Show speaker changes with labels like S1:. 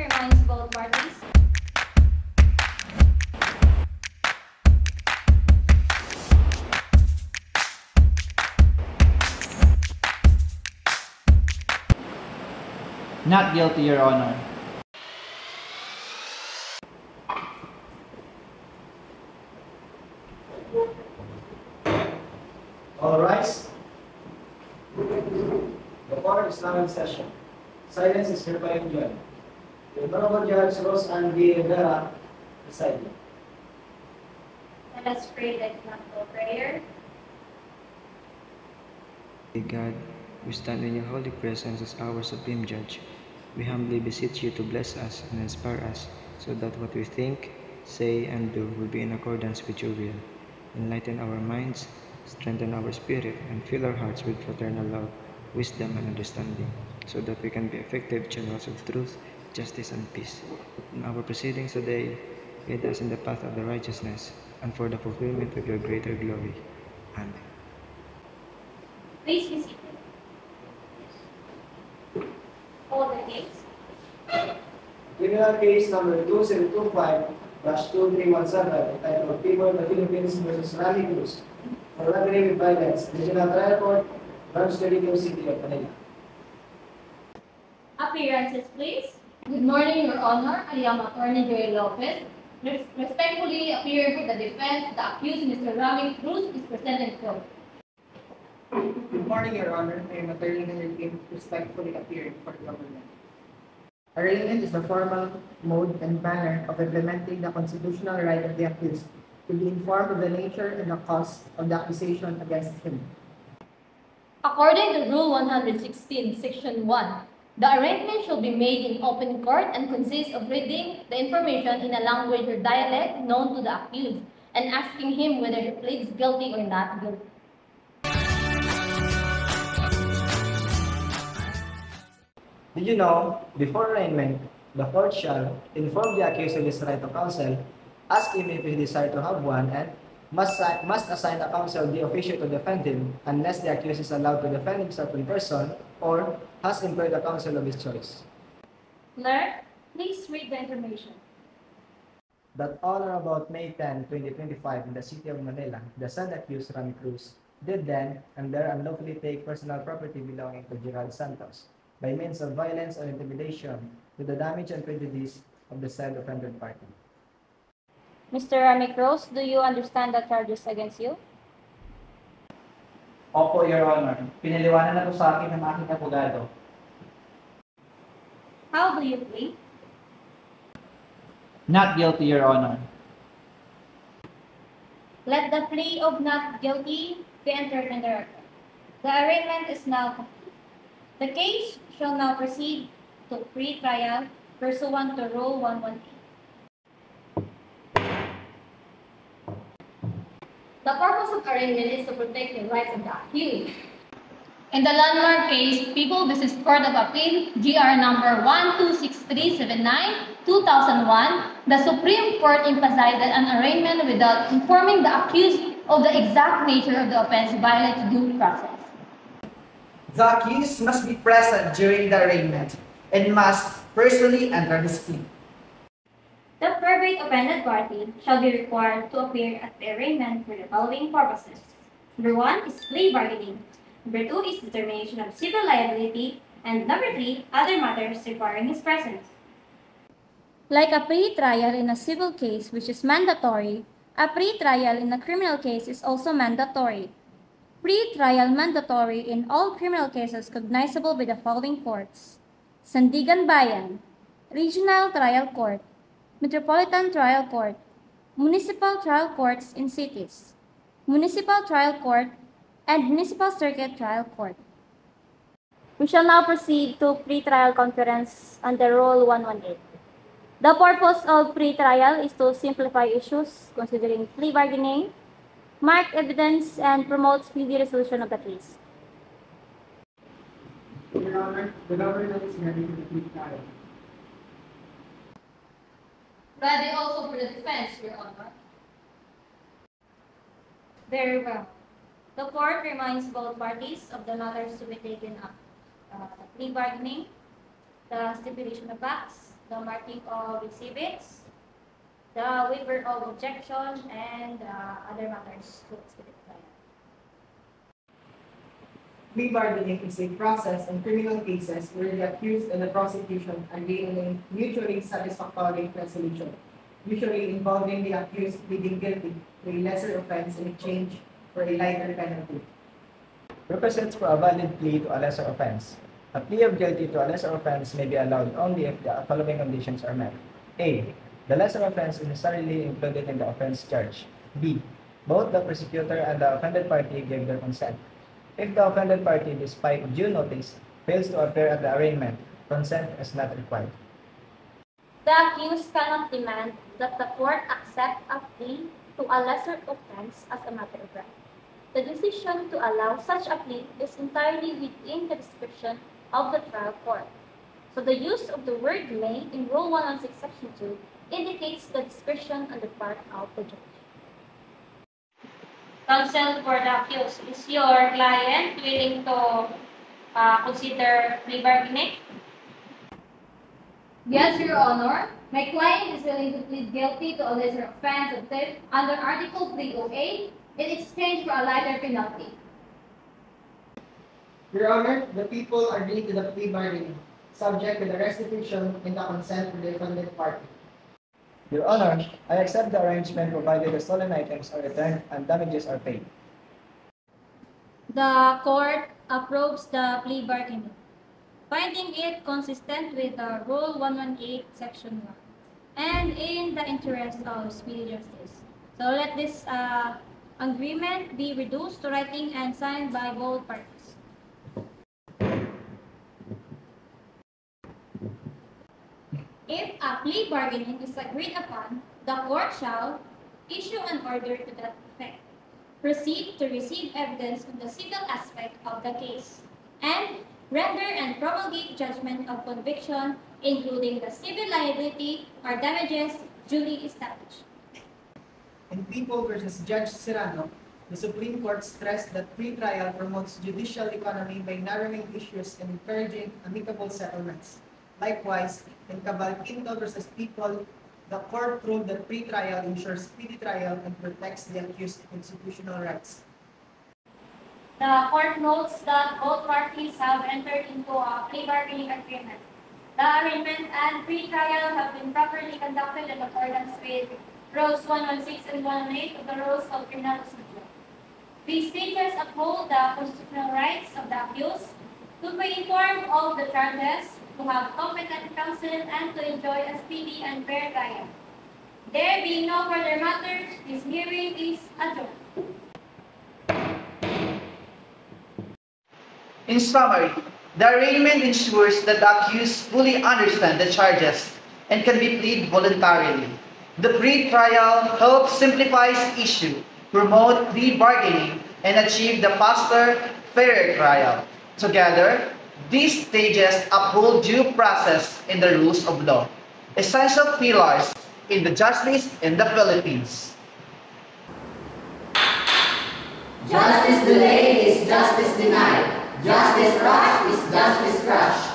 S1: reminds both parties
S2: Not guilty, Your Honor.
S3: All rise. The court is now in session. Silence is hereby enjoined. The Honorable Judge Rose Ann B. Rivera, presiding.
S1: let us pray that canonical prayer.
S4: God, we stand in your holy presence as our supreme judge. We humbly beseech you to bless us and inspire us so that what we think, say, and do will be in accordance with your will. Enlighten our minds, strengthen our spirit, and fill our hearts with fraternal love, wisdom, and understanding, so that we can be effective channels of truth, justice, and peace. In our proceedings today, guide us in the path of the righteousness, and for the fulfillment of your greater glory. Amen.
S1: Please be seated. All the case.
S3: Criminal case number 2025-2317, entitled People of the Philippines versus Rami Cruz for robbery with violence, Regional Trial Court, Branch 32, City of Manila.
S1: Appearances, please. Good morning, Your Honor. I am Attorney Joey Lopez. Respectfully appearing for the defense, the accused, Mr. Rami Cruz, is present in court.
S5: Good morning, Your Honor. I am Attorney Henry Kim, respectfully appearing for the government. Arraignment is the formal mode and manner of implementing the constitutional right of the accused to be informed of the nature and the cause of the accusation against him.
S1: According to Rule 116, Section 1, the arraignment shall be made in open court and consists of reading the information in a language or dialect known to the accused and asking him whether he pleads guilty or not guilty.
S3: Did you know, before arraignment, the court shall inform the accused of his right to counsel, ask him if he desires to have one, and must assign a counsel the official to defend him unless the accused is allowed to defend himself in person or has employed a counsel of his choice.
S1: Clerk, please read the information.
S3: That on or about May 10, 2025, in the city of Manila, the said accused, Rami Cruz, did then and there unlawfully take personal property belonging to Gerald Santos by means of violence or intimidation to the damage and prejudice of the said offended party.
S1: Mr. Rami Cruz, do you understand the charges against you?
S2: Opo, Your Honor. Pinaliwanan na po sa akin ng aking abogado.
S1: How do you plead?
S2: Not guilty, Your Honor.
S1: Let the plea of not guilty be entered in the record. The arraignment is now complete. The case shall now proceed to pre-trial pursuant to Rule 118. The purpose of arraignment is to protect the rights of the accused. In the landmark case, People vs. Court of Appeal, GR number 126379-2001, the Supreme Court emphasized that an arraignment without informing the accused of the exact nature of the offense violates due process.
S5: The accused must be present during the arraignment and must personally enter his plea.
S1: The private offended party shall be required to appear at the arraignment for the following purposes. Number 1 is plea bargaining. Number 2 is determination of civil liability. And number 3, other matters requiring his presence. Like a pre-trial in a civil case, which is mandatory, a pre-trial in a criminal case is also mandatory. Pre-trial mandatory in all criminal cases cognizable by the following courts: Sandigan Bayan, Regional Trial Court, Metropolitan Trial Court, Municipal Trial Courts in cities, Municipal Trial Court, and Municipal Circuit Trial Court. We shall now proceed to pre-trial conference under Rule 118. The purpose of pre-trial is to simplify issues considering plea bargaining, mark evidence, and promote speedy resolution of the case.
S5: Your Honor, the government is ready for the plea trial.
S1: Ready also for the defense, Your Honor. Very well. The court reminds both parties of the matters to be taken up. The plea bargaining, the stipulation of facts, the marking of exhibits, the waiver of objection, and other matters to expedite trial.
S5: Plea bargaining is a process in criminal cases where the accused and the prosecution agree on a mutually satisfactory resolution, usually involving the accused pleading guilty to a lesser offense in exchange for a lighter penalty.
S3: Represents for a valid plea to a lesser offense. A plea of guilty to a lesser offense may be allowed only if the following conditions are met. A. The lesser offense is necessarily included in the offense charge. B. Both the prosecutor and the offended party gave their consent. If the offended party, despite due notice, fails to appear at the arraignment, consent is not required.
S1: The accused cannot demand that the court accept a plea to a lesser offense as a matter of right. The decision to allow such a plea is entirely within the discretion of the trial court. So the use of the word may in Rule 116, Section 2 indicates the discretion on the part of the judge. Counsel for the accused, is your client willing to consider plea bargaining?
S6: Yes, Your Honor. My client is willing to plead guilty to a lesser offense of theft under Article 308 in exchange for a lighter penalty.
S5: Your Honor, the people agree to the plea bargaining, subject to the restitution and the consent of the offended party.
S3: Your Honor, I accept the arrangement provided the stolen items are returned and damages are paid.
S1: The court approves the plea bargaining, finding it consistent with Rule 118, Section 1, and in the interest of speedy justice. So let this agreement be reduced to writing and signed by both parties. If a plea bargaining is agreed upon, the court shall issue an order to that effect, proceed to receive evidence on the civil aspect of the case, and render and promulgate judgment of conviction, including the civil liability or damages duly established.
S5: In People versus Judge Serrano, the Supreme Court stressed that pre-trial promotes judicial economy by narrowing issues and encouraging amicable settlements. Likewise, in Cabal Quinto versus People, the court ruled that pre-trial ensures speedy trial and protects the accused's constitutional rights.
S1: The court notes that both parties have entered into a plea bargaining agreement. The arraignment and pre-trial have been properly conducted in accordance with Rules 116 and 118 of the Rules of Criminal Procedure. These stages uphold the constitutional rights of the accused to be informed of the charges, to have competent counsel, and to enjoy a speedy and fair trial. There being no further matters, this hearing is adjourned.
S2: In summary, the arraignment ensures that the accused fully understand the charges and can be plead voluntarily. The pre-trial helps simplify issue, promote plea bargaining, and achieve the faster, fairer trial. Together, these stages uphold due process in the rules of law, essential pillars in the justice in the Philippines.
S7: Justice delayed is justice denied. Justice rushed is justice crushed.